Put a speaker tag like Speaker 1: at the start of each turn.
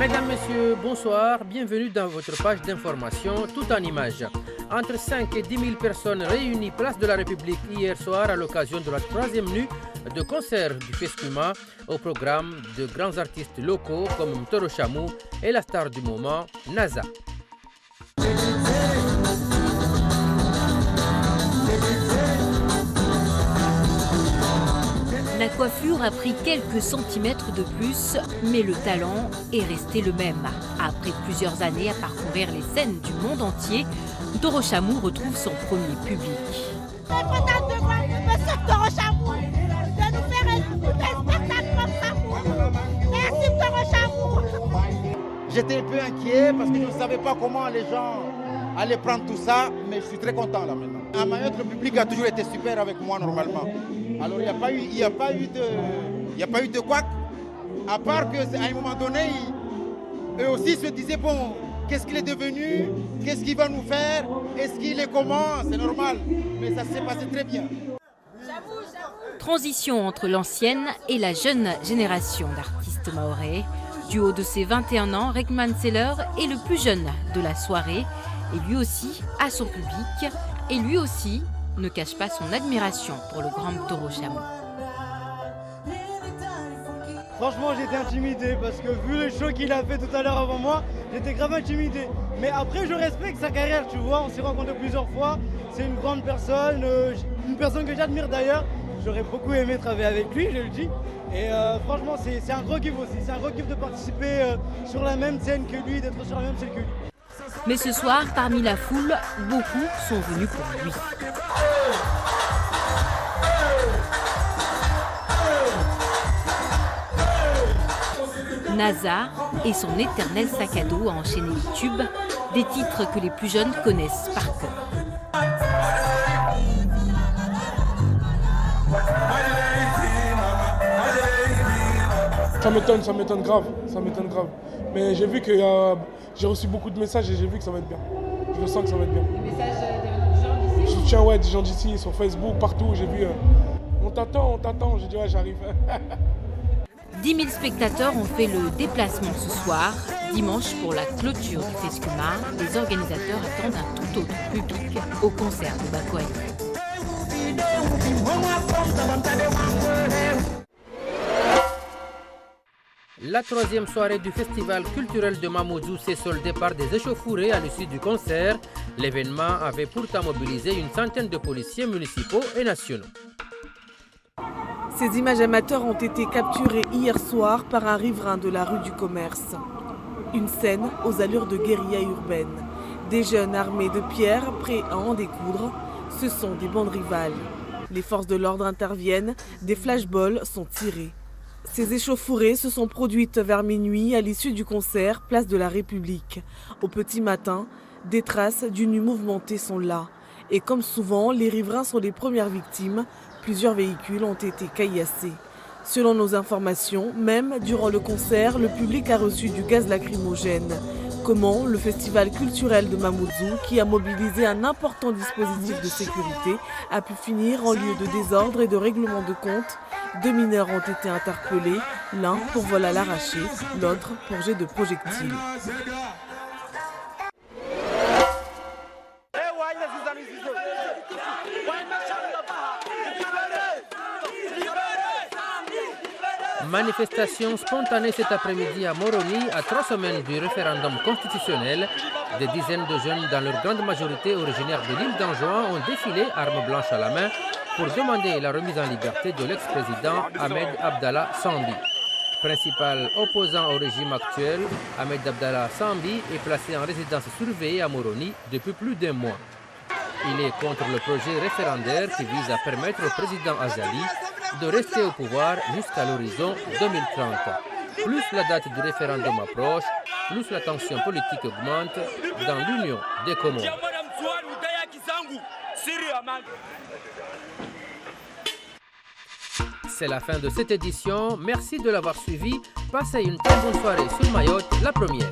Speaker 1: Mesdames, Messieurs, bonsoir. Bienvenue dans votre page d'information tout en images. Entre 5 et 10 000 personnes réunies place de la République hier soir à l'occasion de la 3e nuit de concert du Fescuma au programme de grands artistes locaux comme Toro Chamou et la star du moment, NASA.
Speaker 2: La coiffure a pris quelques centimètres de plus, mais le talent est resté le même. Après plusieurs années à parcourir les scènes du monde entier, Toro Chamou retrouve son premier public.
Speaker 3: Je suis contente de voir M. Toro Chamou, de nous faire un spectacle comme ça. Merci Toro Chamou.
Speaker 4: J'étais un peu inquiet parce que je ne savais pas comment les gens allaient prendre tout ça, mais je suis très content là maintenant. À Mayotte, le public a toujours été super avec moi normalement. Alors il n'y a pas eu de couac, à part qu'à un moment donné, eux aussi se disaient, bon, qu'est-ce qu'il est devenu, qu'est-ce qu'il va nous faire, est-ce qu'il est comment, c'est normal, mais ça s'est passé très bien.
Speaker 2: Transition entre l'ancienne et la jeune génération d'artistes mahorais. Du haut de ses 21 ans, Regman Seller est le plus jeune de la soirée et lui aussi a son public et lui aussi ne cache pas son admiration pour le grand Toro Chamou.
Speaker 5: Franchement, j'étais intimidé parce que vu le show qu'il a fait tout à l'heure avant moi, j'étais grave intimidé. Mais après, je respecte sa carrière, tu vois, on s'est rencontrés plusieurs fois. C'est une grande personne, une personne que j'admire d'ailleurs. J'aurais beaucoup aimé travailler avec lui, je le dis. Et franchement, c'est un gros kiff aussi. C'est un gros kiff de participer sur la même scène que lui, d'être sur la même scène que lui.
Speaker 2: Mais ce soir, parmi la foule, beaucoup sont venus pour lui. NASA et son éternel sac à dos a enchaîné les tubes, des titres que les plus jeunes connaissent par cœur.
Speaker 6: Ça m'étonne grave, Mais j'ai vu que j'ai reçu beaucoup de messages et j'ai vu que ça va être bien. Je le sens que ça va être bien.
Speaker 7: Des messages de gens d'ici?
Speaker 6: Je soutiens des gens d'ici, sur Facebook, partout, j'ai vu. On t'attend, j'ai dit ouais, j'arrive.
Speaker 2: 10 000 spectateurs ont fait le déplacement ce soir. Dimanche, pour la clôture du Fescuma, les organisateurs attendent un tout autre public au concert de Bakoye.
Speaker 1: La 3e soirée du festival culturel de Mamoudzou s'est soldée par des échauffourées à l'issue du concert. L'événement avait pourtant mobilisé une centaine de policiers municipaux et nationaux.
Speaker 8: Ces images amateurs ont été capturées hier soir par un riverain de la rue du Commerce. Une scène aux allures de guérilla urbaine. Des jeunes armés de pierres, prêts à en découdre. Ce sont des bandes rivales. Les forces de l'ordre interviennent, des flashballs sont tirés. Ces échauffourées se sont produites vers minuit à l'issue du concert Place de la République. Au petit matin, des traces d'une nuit mouvementée sont là. Et comme souvent, les riverains sont les premières victimes. Plusieurs véhicules ont été caillassés. Selon nos informations, même durant le concert, le public a reçu du gaz lacrymogène. Comment le festival culturel de Mamoudzou, qui a mobilisé un important dispositif de sécurité, a pu finir en lieu de désordre et de règlement de compte. 2 mineurs ont été interpellés, l'un pour vol à l'arraché, l'autre pour jet de projectiles.
Speaker 1: Manifestation spontanée cet après-midi à Moroni, à 3 semaines du référendum constitutionnel. Des dizaines de jeunes, dans leur grande majorité originaires de l'île d'Anjouan, ont défilé armes blanches à la main pour demander la remise en liberté de l'ex-président Ahmed Abdallah Sambi. Principal opposant au régime actuel, Ahmed Abdallah Sambi est placé en résidence surveillée à Moroni depuis plus d'1 mois. Il est contre le projet référendaire qui vise à permettre au président Azali de rester au pouvoir jusqu'à l'horizon 2030. Plus la date du référendum approche, plus la tension politique augmente dans l'Union des Comores. C'est la fin de cette édition. Merci de l'avoir suivi. Passez une très bonne soirée sur Mayotte, la première.